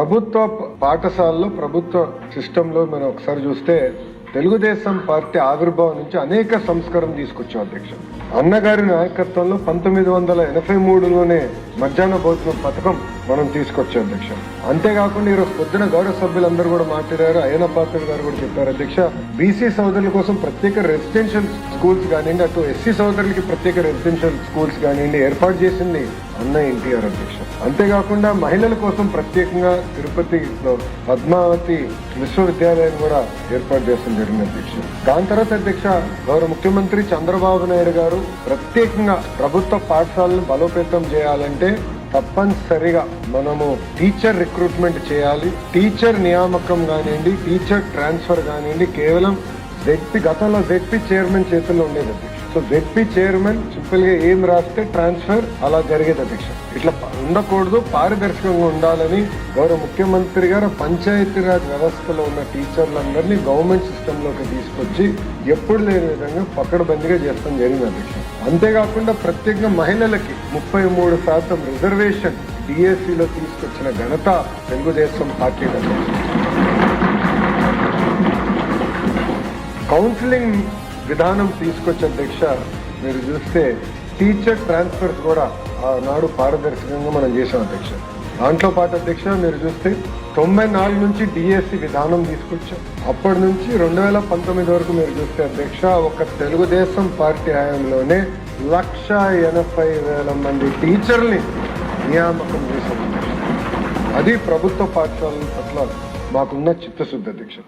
ప్రభుత్వ పాఠశాలలో ప్రభుత్వ సిస్టంలో మనం ఒకసారి చూస్తే తెలుగుదేశం పార్టీ ఆవిర్భావం నుంచి అనేక సంస్కరణలు తీసుకొచ్చాం అధ్యక్ష. అన్నగారి నాయకత్వంలో 1983లోనే మధ్యాహ్న భోజనం పథకం మనం తీసుకొచ్చాం అధ్యక్ష. అంతేకాకుండా ఈరోజు పొద్దున గౌరవ సభ్యులందరూ కూడా మాట్లాడారు. అయ్యన పాత్రుడు గారు కూడా చెప్పారు అధ్యక్ష, బీసీ సోదరుల కోసం ప్రత్యేక రెసిడెన్షియల్ స్కూల్స్ కానివ్వండి, అటు ఎస్సీ సోదరులకి ప్రత్యేక రెసిడెన్షియల్ స్కూల్స్ కానివ్వండి ఏర్పాటు చేసింది అన్న ఎన్టీఆర్ అధ్యక్ష. అంతేకాకుండా మహిళల కోసం ప్రత్యేకంగా తిరుపతిలో పద్మావతి విశ్వవిద్యాలయం కూడా ఏర్పాటు చేసిన జరిగింది అధ్యక్ష. దాని తర్వాత అధ్యక్ష గౌరవ ముఖ్యమంత్రి చంద్రబాబు నాయుడు గారు ప్రత్యేకంగా ప్రభుత్వ పాఠశాలను బలోపేతం చేయాలంటే తప్పనిసరిగా మనము టీచర్ రిక్రూట్మెంట్ చేయాలి. టీచర్ నియామకం కానివ్వండి, టీచర్ ట్రాన్స్ఫర్ కానివ్వండి కేవలం గతంలో జెడ్పీ చైర్మన్ చేతుల్లో ఉండేది అధ్యక్ష. సో జెడ్పీ చైర్మన్ సింపుల్ గా ఏం రాస్తే ట్రాన్స్ఫర్ అలా జరిగేది అధ్యక్ష. ఇట్లా ఉండకూడదు, పారదర్శకంగా ఉండాలని గౌరవ ముఖ్యమంత్రి గారు పంచాయతీరాజ్ వ్యవస్థలో ఉన్న టీచర్లందరినీ గవర్నమెంట్ సిస్టమ్ లోకి తీసుకొచ్చి ఎప్పుడు లేని విధంగా పకడ్బందీగా చేస్తాం జరిగింది అధ్యక్ష. అంతేకాకుండా ప్రత్యేకంగా మహిళలకి 33% రిజర్వేషన్ డిఎస్సిలో తీసుకొచ్చిన ఘనత తెలుగుదేశం పార్టీ అధ్యక్ష. కౌన్సిలింగ్ విధానం తీసుకొచ్చే అధ్యక్ష మీరు చూస్తే టీచర్ ట్రాన్స్ఫర్స్ కూడా ఆనాడు పారదర్శకంగా మనం చేసాం అధ్యక్ష. దాంట్లో పాటు అధ్యక్ష మీరు చూస్తే 94 నుంచి డిఎస్సి విధానం తీసుకొచ్చాం. అప్పటి నుంచి 2019 వరకు మీరు చూస్తే అధ్యక్ష ఒక తెలుగుదేశం పార్టీ హయాంలోనే 180,000 మంది టీచర్ని నియామకం చేశాం. అది ప్రభుత్వ పాఠశాలల పట్ల మాకున్న చిత్తశుద్ధి అధ్యక్ష.